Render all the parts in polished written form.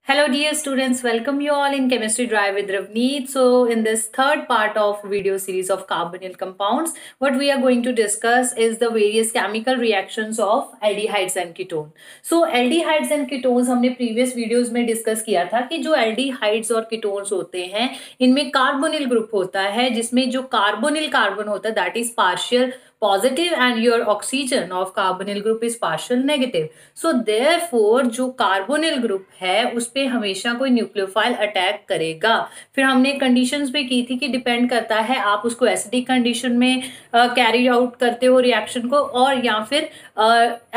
Hello dear students, welcome you all in Chemistry Drive with Ravneet. So in this third part of video series of carbonyl compounds, what we are going to discuss is the various chemical reactions of aldehydes and ketone. So aldehydes and ketones हमने previous videos में discuss किया था कि जो aldehydes और ketones होते हैं इनमें carbonyl group होता है जिसमें जो carbonyl carbon होता है that is partial positive and your oxygen of carbonyl group is partial negative. So therefore जो carbonyl group है उस पे हमेशा कोई न्यूक्लियोफाइल अटैक करेगा. फिर हमने कंडीशंस भी की थी कि डिपेंड करता है आप उसको एसिडिक कंडीशन में कैरी आउट करते हो रिएक्शन को और या फिर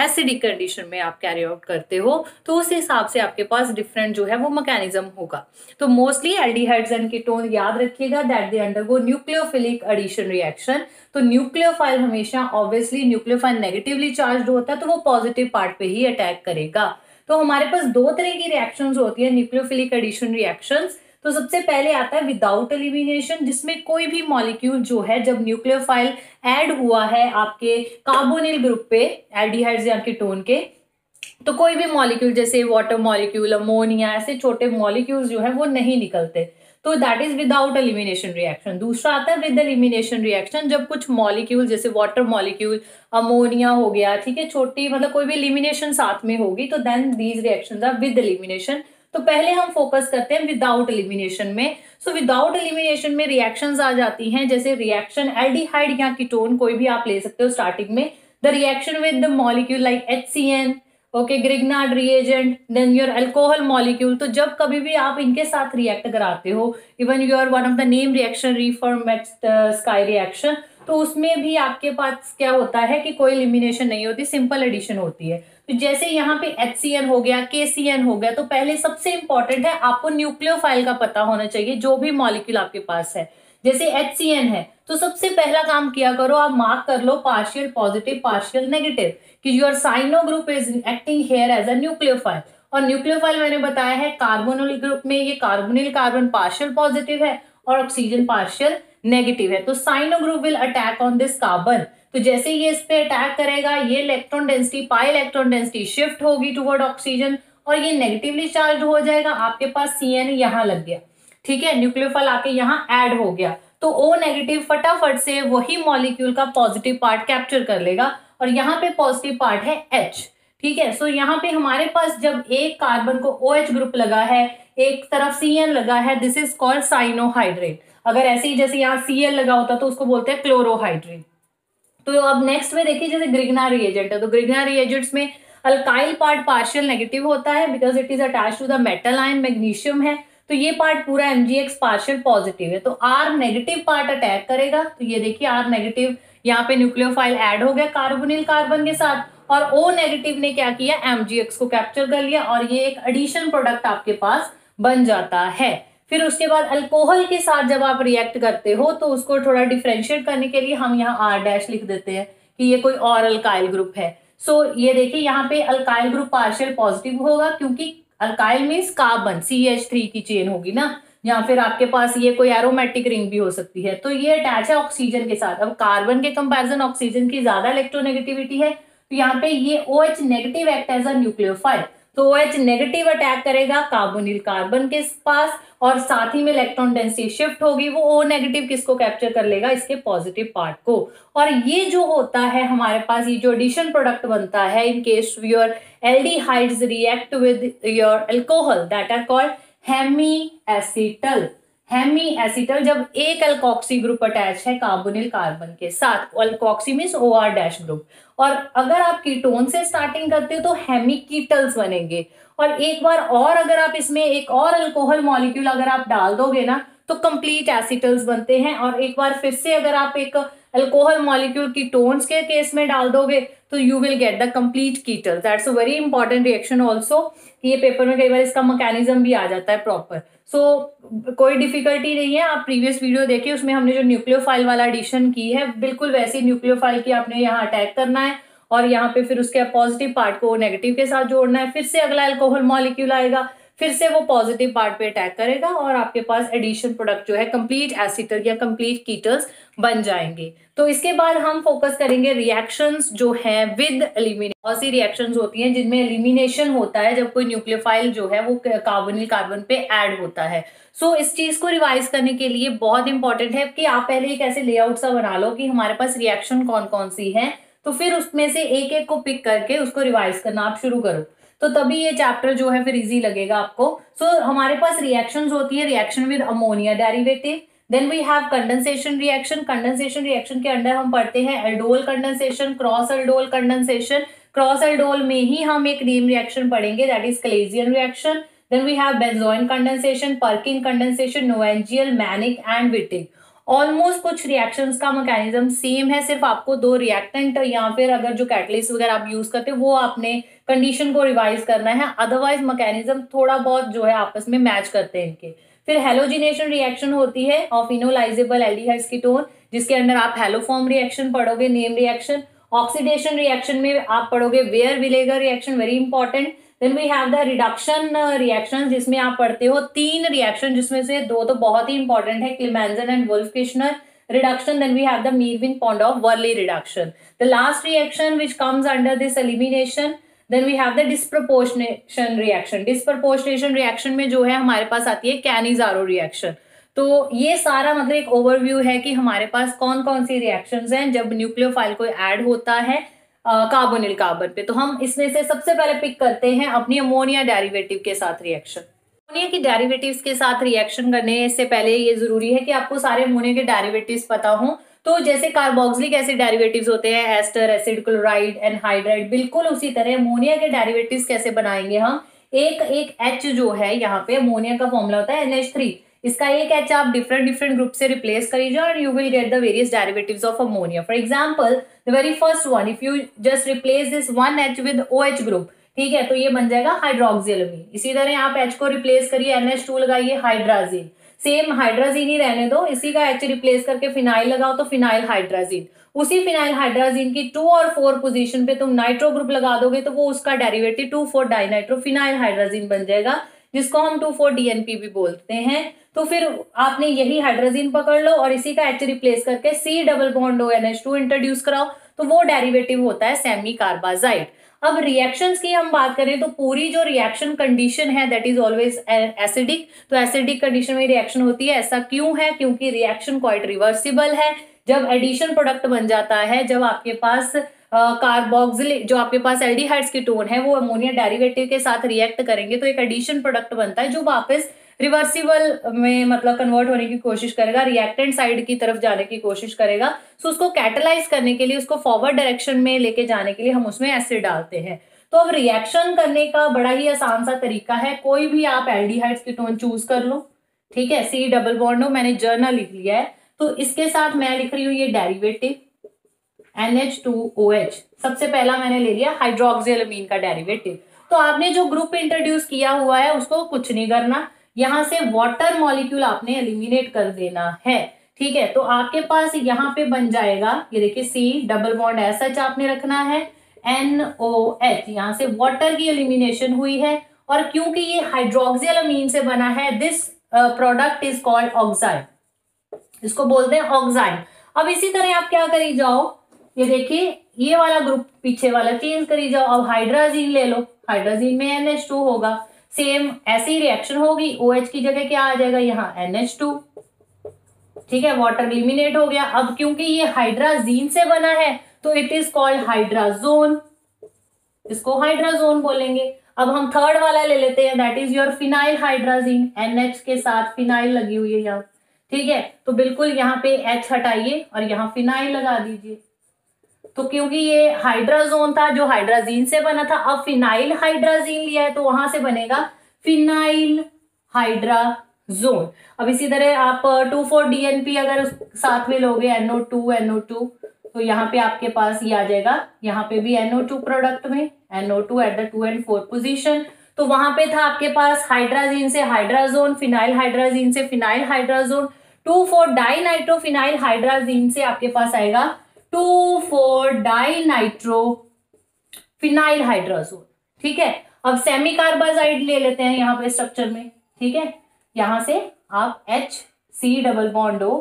एसिडिक कंडीशन में आप कैरी आउट करते हो, तो उस हिसाब से आपके पास डिफरेंट जो है वो मैकेनिज्म होगा. तो मोस्टली एल्डिहाइड्स एंड कीटोन याद रखिएगा that they undergo nucleophilic addition reaction. तो न्यूक्लियोफाइल हमेशा ऑब्वियसली न्यूक्लियोफाइल नेगेटिवली चार्ज होता है तो वो पॉजिटिव पार्ट पे ही अटैक करेगा. तो हमारे पास दो तरह की रिएक्शंस होती है न्यूक्लियोफिलिक एडिशन रिएक्शंस. तो सबसे पहले आता है विदाउट एलिमिनेशन जिसमें कोई भी मॉलिक्यूल जो है जब न्यूक्लियोफाइल ऐड हुआ है आपके कार्बोनिल ग्रुप पे एल्डिहाइड्स या कीटोन के, तो कोई भी मॉलिक्यूल जैसे वाटर मॉलिक्यूल अमोनिया ऐसे छोटे मॉलिक्यूल्स जो है वो नहीं निकलते, तो that is without elimination reaction. दूसरा आता है विद एलिमिनेशन रिएक्शन जब कुछ मॉलिक्यूल जैसे वाटर मॉलिक्यूल अमोनिया हो गया, ठीक है, छोटी मतलब कोई भी एलिमिनेशन साथ में होगी तो then these reactions are with elimination. तो पहले हम फोकस करते हैं विदाउट एलिमिनेशन में. सो विदाउट एलिमिनेशन में रिएक्शंस आ जाती हैं जैसे रिएक्शन एल्डिहाइड या कीटोन कोई भी आप ले सकते हो स्टार्टिंग में. The reaction with the molecule like HCN, okay, Grignard reagent, then your alcohol molecule. तो जब कभी भी आप इनके साथ रिएक्ट कराते हो, even your one of the name reaction Reformatsky reaction, तो उसमें भी आपके पास क्या होता है कि कोई एलिमिनेशन नहीं होती, सिंपल एडिशन होती है. तो जैसे यहाँ पे HCN हो गया, KCN हो गया, तो पहले सबसे इंपॉर्टेंट है आपको न्यूक्लियोफाइल का पता होना चाहिए जो भी मॉलिक्यूल आपके पास है. जैसे HCN है तो सबसे पहला काम किया करो आप मार्क कर लो पार्शियल पॉजिटिव पार्शियल नेगेटिव कि your cyano group is acting here as a nucleophile. और न्यूक्लियोफाइल मैंने बताया है कार्बोनिल ग्रुप में ये कार्बोनिल कार्बन पार्शियल पॉजिटिव है और ऑक्सीजन पार्शियल नेगेटिव है. तो cyano group will attack on this carbon. तो जैसे ये इस पे अटैक करेगा ये electron density pi electron density shift होगी टुवर्ड ऑक्सीजन और ये नेगेटिवली चार्ज हो जाएगा. आपके पास CN यहाँ लग गया, ठीक है, न्यूक्लियोफाइल आके यहाँ ऐड हो गया तो O नेगेटिव फटाफट से वही मॉलिक्यूल का पॉजिटिव पार्ट कैप्चर कर लेगा और यहाँ पे पॉजिटिव पार्ट है H, ठीक है. सो यहाँ पे हमारे पास जब एक कार्बन को OH ग्रुप लगा है एक तरफ CN लगा है, दिस इज कॉल्ड साइनोहाइड्रेट. अगर ऐसे ही जैसे यहाँ Cl लगा होता तो उसको बोलते हैं क्लोरोहाइड्रेट. तो अब नेक्स्ट में देखिए जैसे ग्रिग्नार रिएजेंट है तो ग्रिग्नार रिएजेंट्स में अल्काइल पार्ट पार्शियल नेगेटिव होता है because it is attach to the metal ion magnesium है. तो ये पार्ट पूरा MgX पार्शियल पॉजिटिव है तो R नेगेटिव पार्ट अटैक करेगा. तो ये देखिए R नेगेटिव यहाँ पे न्यूक्लियोफाइल ऐड हो गया कार्बोनिल कार्बन के साथ और O नेगेटिव ने क्या किया MgX को कैप्चर कर लिया और ये एक एडिशन प्रोडक्ट आपके पास बन जाता है. फिर उसके बाद अल्कोहल के साथ जब आप रिएक्ट करते हो तो उसको थोड़ा डिफरेंशिएट करने के लिए हम यहाँ R' लिख देते हैं कि ये कोई और अल्काइल ग्रुप है. सो ये देखिए यहाँ पे अल्काइल ग्रुप पार्शियल पॉजिटिव होगा क्योंकि अल्काइल मीन्स कार्बन CH3 की चेन होगी ना, या फिर आपके पास ये कोई एरोमेटिक रिंग भी हो सकती है. तो ये अटैच है ऑक्सीजन के साथ. अब कार्बन के कंपैरिजन ऑक्सीजन की ज्यादा इलेक्ट्रोनेगेटिविटी है तो यहाँ पे ये OH negative act as a nucleophile. तो OH नेगेटिव अटैक करेगा कार्बोनिल कार्बन के पास और साथ ही में इलेक्ट्रॉन डेंसिटी शिफ्ट होगी, वो O नेगेटिव किसको कैप्चर कर लेगा इसके पॉजिटिव पार्ट को. और ये जो होता है हमारे पास ये जो एडिशन प्रोडक्ट बनता है in case your aldehydes react with your alcohol that are called hemi acetal. Hemi acetal जब एक अल्कोक्सी ग्रुप अटैच है कार्बोनिल कार्बन के साथ, अल्कोक्सी मीन्स OR- ग्रुप, और अगर आप कीटोन से स्टार्टिंग करते हो तो हेमी कीटल्स बनेंगे. और एक बार और अगर आप इसमें एक और अल्कोहल मॉलिक्यूल अगर आप डाल दोगे ना तो कंप्लीट एसिटल्स बनते हैं. और एक बार फिर से अगर आप एक अल्कोहल मॉलिक्यूल कीटोन्स के केस में डाल दोगे तो you will get the complete कीटल. That's a very important reaction also. ये पेपर में कई बार इसका मैकेनिज्म भी आ जाता है प्रॉपर. सो कोई डिफिकल्टी नहीं है, आप प्रीवियस वीडियो देखिए उसमें हमने जो न्यूक्लियोफाइल वाला एडिशन की है बिल्कुल वैसे न्यूक्लियोफाइल की आपने यहाँ अटैक करना है और यहाँ पे फिर उसके पॉजिटिव पार्ट को नेगेटिव के साथ जोड़ना है. फिर से अगला अल्कोहल मॉलिक्यूल आएगा फिर से वो पॉजिटिव पार्ट पे अटैक करेगा और आपके पास एडिशन प्रोडक्ट जो है कंप्लीट एसिटल या कंप्लीट कीटल्स बन जाएंगे। तो इसके बाद हम फोकस करेंगे रिएक्शंस जो है विद एलिमिनेशन। बहुत सी रिएक्शंस होती हैं जिनमें एलिमिनेशन होता है जब कोई न्यूक्लियोफाइल जो है वो कार्बोनिल कार्बन पे ऐड होता है। सो इस चीज को रिवाइज करने के लिए बहुत इंपॉर्टेंट है कि आप पहले एक ऐसे लेआउट सा बना लो कि हमारे पास रिएक्शन कौन कौन सी है, तो फिर उसमें से एक एक को पिक करके उसको रिवाइज करना आप शुरू करो, तो तभी ये चैप्टर जो है फिर इजी लगेगा आपको। सो हमारे पास रिएक्शंस होती है, reaction with ammonia derivative, then we have condensation reaction. Condensation reaction के अंदर हम पढ़ते हैं aldol condensation, cross aldol condensation. Cross aldol में ही हम एक नेम रिएक्शन पढ़ेंगे, that is Claisen reaction. Then we have benzoin condensation, Perkin condensation, Knoevenagel, Mannich and Wittig. Almost कुछ रिएक्शंस का मैकेनिज्म सेम है, सिर्फ आपको दो रिएक्टेंट या फिर अगर जो कैटलिस्ट वगैरह आप यूज करते हो वो आपने कंडीशन को रिवाइज करना है, अदरवाइज मैकेनिज्म थोड़ा बहुत जो है आपस में मैच करते हैं इनके। फिर हेलोजिनेशन रिएक्शन होती है ऑफ इनोलाइजेबल एल्डिहाइड्स कीटोन, जिसके अंदर आप हेलोफॉर्म रिएक्शन पढ़ोगे, नेम रिएक्शन। ऑक्सीडेशन रिएक्शन में आप पढ़ोगे Baeyer Villiger reaction, very important. Then we have the reduction reaction, जिसमें आप पढ़ते हो तीन रिएक्शन, जिसमें से दो तो बहुत ही इंपॉर्टेंट है, क्लेमेंजन and वुल्फ-किशनर reduction. Then we have the Meerwein-Pondorf-Verley reduction. The last reaction which comes under this elimination, then we have the disproportionation reaction. Disproportionation reaction में जो है हमारे पास आती है कैनिज़ारो रिएक्शन। तो ये सारा मतलब एक ओवरव्यू है कि हमारे पास कौन कौन सी रिएक्शंस हैं जब न्यूक्लियोफाइल को ऐड होता है कार्बोनिल कार्बन पे। तो हम इसमें से सबसे पहले पिक करते हैं अपनी अमोनिया डेरिवेटिव के साथ रिएक्शन। अमोनिया की डेरिवेटिव्स के साथ रिएक्शन करने से पहले ये जरूरी है कि आपको सारे अमोनिया के डेरिवेटिव्स पता हो। तो जैसे कार्बोक्सिलिक एसिड डेरिवेटिव्स होते हैं, एस्टर एसिड, क्लोराइड, एनहाइड्राइड, बिल्कुल उसी तरह अमोनिया के डेरिवेटिव्स कैसे बनाएंगे हम। एक एक H जो है यहाँ पे अमोनिया का फॉर्मूला होता है NH3, इसका एक H आप डिफरेंट डिफरेंट ग्रुप से रिप्लेस करिए और you will get the various derivatives of ammonia. For example the very first one, if you just replace this one H with OH group, ठीक है, तो ये बन जाएगा हाइड्रोक्सिलमीन। इसी तरह आप H को रिप्लेस करिए, NH2 लगाइए, हाइड्राजीन। सेम हाइड्राजीन ही रहने दो, इसी का H रिप्लेस करके फिनाइल लगाओ तो फिनाइल हाइड्राजीन। उसी फिनाइल हाइड्राजीन की 2 और 4 पोजीशन पे तुम नाइट्रो ग्रुप लगा दोगे तो वो उसका डेरिवेटिव 2,4 डाइनाइट्रो फिनाइल हाइड्राजीन बन जाएगा, जिसको हम 2,4 DNP भी बोलते हैं। तो फिर आपने यही हाइड्राजीन पकड़ लो और इसी का H रिप्लेस करके C double bond ONH2 introduce कराओ, तो वो डेरिवेटिव होता है सेमी कार्बाजाइड। अब रिएक्शंस की हम बात करें तो पूरी जो रिएक्शन कंडीशन है दैट इज ऑलवेज एसिडिक। तो एसिडिक कंडीशन में रिएक्शन होती है, ऐसा क्यों है? क्योंकि रिएक्शन क्वाइट रिवर्सिबल है। जब एडिशन प्रोडक्ट बन जाता है, जब आपके पास कार्बोक्सिलिक जो आपके पास एल्डिहाइड्स कीटोन है वो अमोनिया डेरिवेटिव के साथ रिएक्ट करेंगे तो एक एडिशन प्रोडक्ट बनता है जो वापस रिवर्सिबल में मतलब कन्वर्ट होने की कोशिश करेगा, रिएक्टेंट साइड की तरफ जाने की कोशिश करेगा। सो उसको कैटलाइज करने के लिए, उसको फॉरवर्ड डायरेक्शन में लेके जाने के लिए हम उसमें एसिड डालते हैं। तो अब रिएक्शन करने का बड़ा ही आसान सा तरीका है, कोई भी आप एल्डिहाइड्स कीटोन चूज कर लो, ठीक है, C डबल बॉन्ड हो, मैंने जर्नल लिख लिया है, तो इसके साथ मैं लिख रही हूँ ये डेरिवेटिव NH2OH। सबसे पहला मैंने ले लिया हाइड्रोक्सिलमीन का डेरिवेटिव। तो आपने जो ग्रुप इंट्रोड्यूस किया हुआ है उसको कुछ नहीं करना, यहां से वाटर मॉलिक्यूल आपने एलिमिनेट कर देना है, ठीक है। तो आपके पास यहाँ पे बन जाएगा, ये देखिए C डबल बॉन्ड SH आपने रखना है, NOH, यहाँ से वाटर की एलिमिनेशन हुई है। और क्योंकि ये हाइड्रोक्सिलमीन से बना है, this product is called oxide, इसको बोलते हैं ऑक्साइड। अब इसी तरह आप क्या करी जाओ, ये देखिए ये वाला ग्रुप पीछे वाला चेंज करी जाओ, अब हाइड्राजीन ले लो, हाइड्राजीन में NH2 होगा, सेम ऐसी रिएक्शन होगी, OH की जगह क्या आ जाएगा यहाँ NH2, ठीक है, वाटर एलिमिनेट हो गया। अब क्योंकि ये हाइड्राजीन से बना है तो इट इज कॉल्ड हाइड्राजोन, इसको हाइड्राजोन बोलेंगे। अब हम थर्ड वाला ले लेते हैं, that is your phenyl hydrazine, NH के साथ फिनाइल लगी हुई है यहाँ, ठीक है, तो बिल्कुल यहाँ पे H हटाइए और यहाँ फिनाइल लगा दीजिए। तो क्योंकि ये हाइड्राजोन था जो हाइड्राजीन से बना था, अब फिनाइल हाइड्राजीन लिया है तो वहां से बनेगा फिनाइल हाइड्राजोन। अब इसी तरह आप 2,4 DNP अगर साथ में लोगे NO2 तो यहाँ पे आपके पास ये आ जाएगा, यहाँ पे भी NO2 प्रोडक्ट में NO2 at the 2 and 4 position. तो वहां पे था आपके पास हाइड्राजीन से हाइड्राजोन, फिनाइल हाइड्राजीन से phenyl hydrazone, 2,4 dinitro phenyl hydrazine से आपके पास आएगा 2,4 डाइनाइट्रो फिनाइल हाइड्राजोन, ठीक है। अब सेमी कार्बाजाइड ले लेते हैं यहाँ पे स्ट्रक्चर में, ठीक है, यहां से आप H C double bond O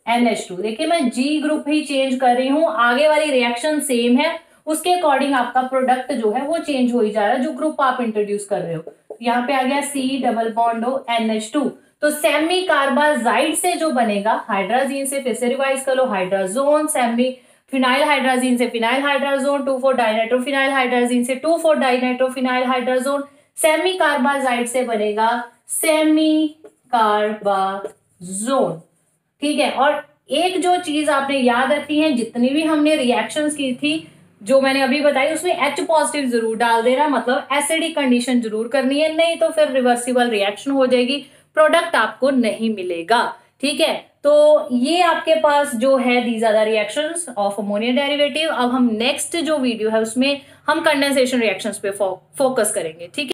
NH2। देखिए मैं G ग्रुप ही चेंज कर रही हूं, आगे वाली रिएक्शन सेम है, उसके अकॉर्डिंग आपका प्रोडक्ट जो है वो चेंज हो ही जा रहा है, जो ग्रुप आप इंट्रोड्यूस कर रहे हो। यहाँ पे आ गया C double bond O NH2। तो सेमी कार्बाजाइड से जो बनेगा, हाइड्राजीन से, फिर से रिवाइज कर लो, हाइड्राजोन, सेमी फिनाइल हाइड्राजीन से फिनाइल हाइड्राजोन, 2,4 डाइनाइट्रोफिनाइल हाइड्राजीन से 2,4 डाइनाइट्रोफिनाइल हाइड्राजोन, सेमी कार्बाजाइड से बनेगा सेमी कार्बाजोन। ठीक है। और एक जो चीज आपने याद रखनी है, जितनी भी हमने रिएक्शंस की थी जो मैंने अभी बताई, उसमें H पॉजिटिव जरूर डाल देना, मतलब एसिडिक कंडीशन जरूर करनी है, नहीं तो फिर रिवर्सिबल रिएक्शन हो जाएगी, प्रोडक्ट आपको नहीं मिलेगा। ठीक है। तो ये आपके पास जो है these are the reactions of ammonia derivative. अब हम नेक्स्ट जो वीडियो है उसमें हम कंडेंसेशन रिएक्शंस पे फोकस करेंगे। ठीक है।